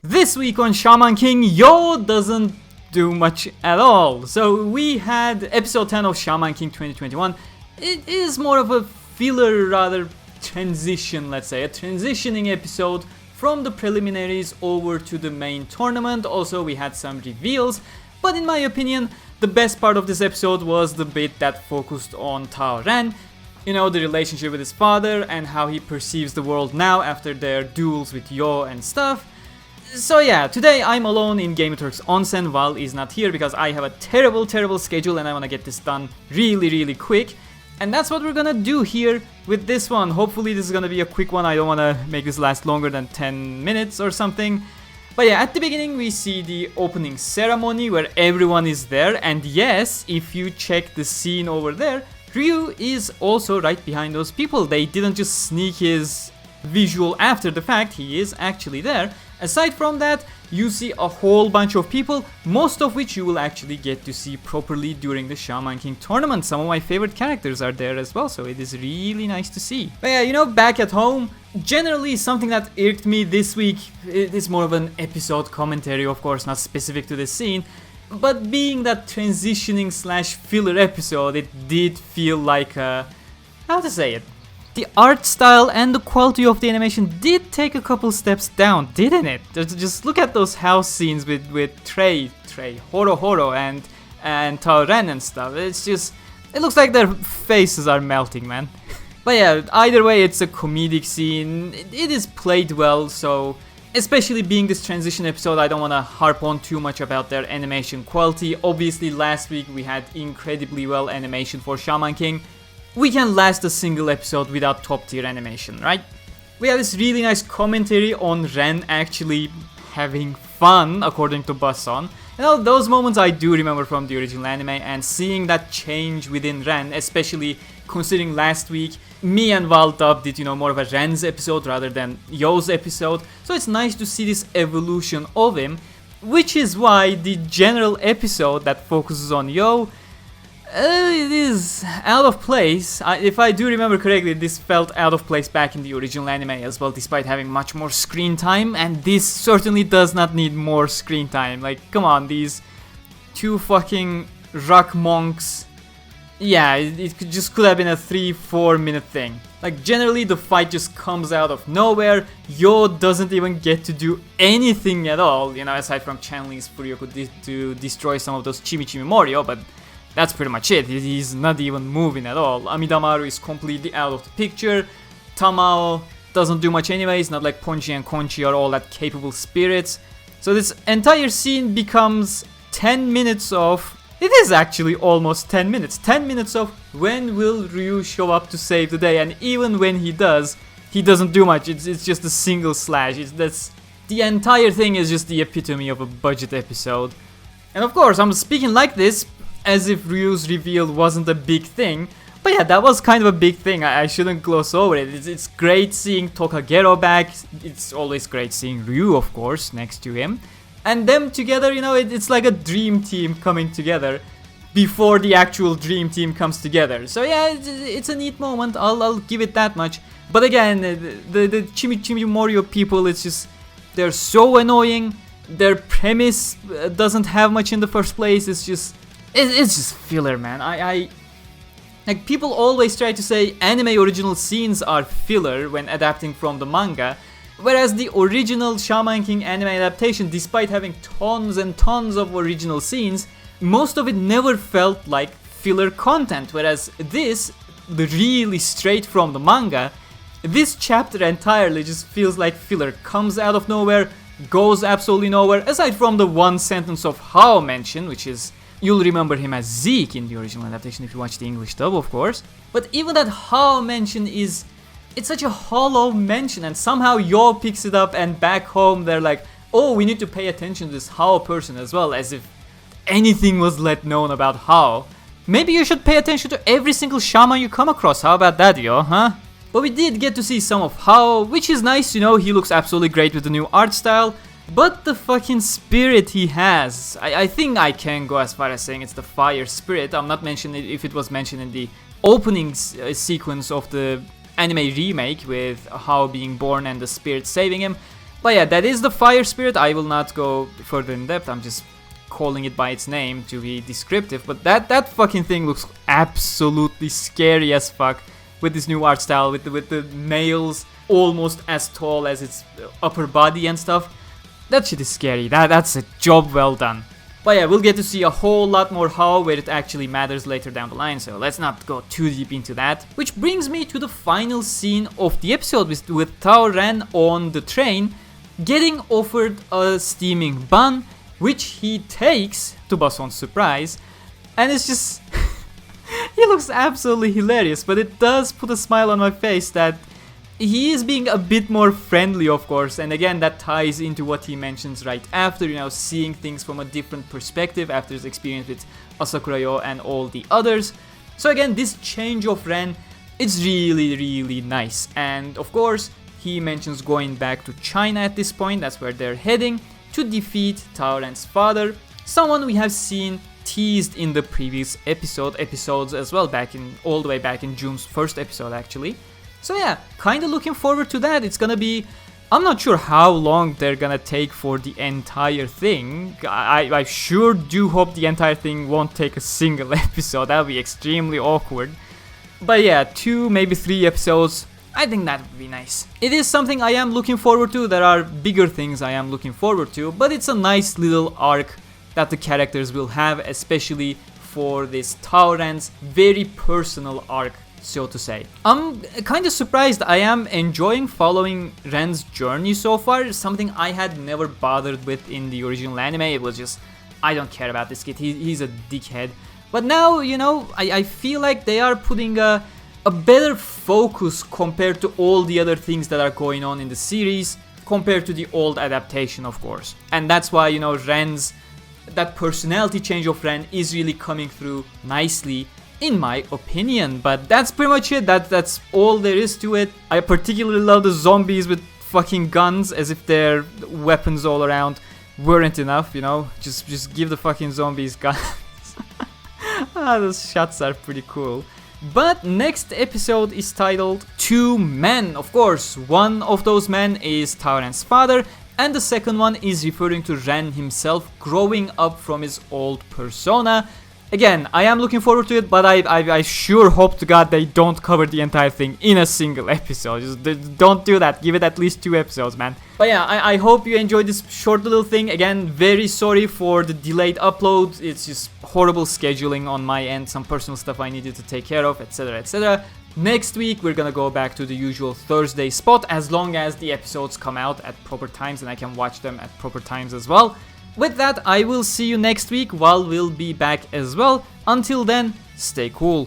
This week on Shaman King, Yo doesn't do much at all. So we had episode 10 of Shaman King 2021. It is more of a filler, rather transition, let's say, a transitioning episode from the preliminaries over to the main tournament. Also, we had some reveals, but in my opinion, the best part of this episode was the bit that focused on Tao Ren. You know, the relationship with his father and how he perceives the world now after their duels with Yo and stuff. So yeah, today I'm alone in Gamerturk's Onsen while he's not here because I have a terrible schedule and I want to get this done really quick. And that's what we're gonna do here with this one. Hopefully this is gonna be a quick one. I don't want to make this last longer than 10 minutes or something. But yeah, at the beginning we see the opening ceremony where everyone is there. And yes, if you check the scene over there, Ryu is also right behind those people. They didn't just sneak his visual after the fact, he is actually there. Aside from that, you see a whole bunch of people, most of which you will actually get to see properly during the Shaman King tournament. Some of my favorite characters are there as well, so it is really nice to see. But yeah, you know, back at home, generally something that irked me this week, it is more of an episode commentary, of course, not specific to the scene, but being that transitioning / filler episode, it did feel like a, how to say it? The art style and the quality of the animation did take a couple steps down, didn't it? Just look at those house scenes with Trey, Horo, and Tao Ren and stuff. It's just, it looks like their faces are melting, man. But yeah, either way, it's a comedic scene. It is played well, so especially being this transition episode, I don't want to harp on too much about their animation quality. Obviously, last week we had incredibly well animation for Shaman King. We can last a single episode without top tier animation, right? We have this really nice commentary on Ren actually having fun, according to Basson. You know, those moments I do remember from the original anime, and seeing that change within Ren, especially considering last week, me and Val dubbed it, you know, more of a Ren's episode rather than Yo's episode. So it's nice to see this evolution of him, which is why the general episode that focuses on Yo, it is out of place. If I do remember correctly, this felt out of place back in the original anime as well, despite having much more screen time, and this certainly does not need more screen time. Like, come on, these two fucking rock monks. Yeah, it just could have been a 3-4 minute thing. Like, generally the fight just comes out of nowhere. Yo doesn't even get to do anything at all, you know, aside from channeling his Furyoko to destroy some of those Chimi Chimi Moryo, but that's pretty much it. He's not even moving at all. Amidamaru is completely out of the picture. Tamao doesn't do much anyway. It's not like Ponchi and Conchi are all that capable spirits. So this entire scene becomes 10 minutes of... It is actually almost 10 minutes. 10 minutes of when will Ryu show up to save the day. And even when he does, he doesn't do much. It's just a single slash. The entire thing is just the epitome of a budget episode. And of course, I'm speaking like this as if Ryu's reveal wasn't a big thing. But yeah, that was kind of a big thing. I shouldn't gloss over it. It's great seeing Tokageroh back. It's always great seeing Ryu, of course, next to him. And them together, you know, it's like a dream team coming together before the actual dream team comes together. So yeah, it's a neat moment. I'll give it that much. But again, the Chimi Chimi Moryo people, it's just, they're so annoying. Their premise doesn't have much in the first place. It's just filler, man. Like, people always try to say anime original scenes are filler when adapting from the manga, whereas the original Shaman King anime adaptation, despite having tons and tons of original scenes, most of it never felt like filler content, whereas this, the really straight from the manga, this chapter entirely just feels like filler, comes out of nowhere, goes absolutely nowhere, aside from the one sentence of Hao mention, which is, you'll remember him as Zeke in the original adaptation if you watch the English dub, of course. But even that Hao mention is, it's such a hollow mention, and somehow Yo picks it up, and back home they're like, oh, we need to pay attention to this Hao person as well, as if anything was let known about Hao. Maybe you should pay attention to every single shaman you come across. How about that, Yo, huh? But we did get to see some of Hao, which is nice, you know, he looks absolutely great with the new art style. But the fucking spirit he has, I think I can go as far as saying it's the fire spirit. I'm not mentioning if it was mentioned in the opening sequence of the anime remake with Hao being born and the spirit saving him. But yeah, that is the fire spirit. I will not go further in depth. I'm just calling it by its name to be descriptive. But that fucking thing looks absolutely scary as fuck with this new art style, with the nails almost as tall as its upper body and stuff. That shit is scary. That's a job well done. But yeah, we'll get to see a whole lot more Hao where it actually matters later down the line, so let's not go too deep into that. Which brings me to the final scene of the episode with Tao Ren on the train, getting offered a steaming bun, which he takes to Bason's surprise, and it's just... he looks absolutely hilarious, but it does put a smile on my face that he is being a bit more friendly, of course, and again that ties into what he mentions right after, you know, seeing things from a different perspective after his experience with Asakura Hao and all the others. So again, this change of Ren, it's really nice, and of course he mentions going back to China at this point. That's where they're heading to defeat Tao Ren's father, someone we have seen teased in the previous episodes as well, all the way back in June's first episode actually. So yeah, kinda looking forward to that. It's gonna be... I'm not sure how long they're gonna take for the entire thing. I sure do hope the entire thing won't take a single episode. That'll be extremely awkward. But yeah, 2, maybe 3 episodes, I think that would be nice. It is something I am looking forward to. There are bigger things I am looking forward to, but it's a nice little arc that the characters will have, especially for this Tao Ren's very personal arc, so to say. I'm kind of surprised. I am enjoying following Ren's journey so far, something I had never bothered with in the original anime. It was just, I don't care about this kid, he's a dickhead. But now, you know, I feel like they are putting a better focus compared to all the other things that are going on in the series, compared to the old adaptation, of course. And that's why, you know, that personality change of Ren is really coming through nicely, in my opinion. But that's pretty much it. That's all there is to it. I particularly love the zombies with fucking guns, as if their weapons all around weren't enough, you know. Just give the fucking zombies guns. Those shots are pretty cool. But next episode is titled Two Men. Of course, one of those men is Tao Ren's father, and the second one is referring to Ren himself growing up from his old persona. Again, I am looking forward to it, but I sure hope to God they don't cover the entire thing in a single episode. Just don't do that. Give it at least 2 episodes, man. But yeah, I hope you enjoyed this short little thing. Again, very sorry for the delayed upload. It's just horrible scheduling on my end. Some personal stuff I needed to take care of, etc, etc. Next week, we're gonna go back to the usual Thursday spot, as long as the episodes come out at proper times and I can watch them at proper times as well. With that, I will see you next week while we'll be back as well. Until then, stay cool.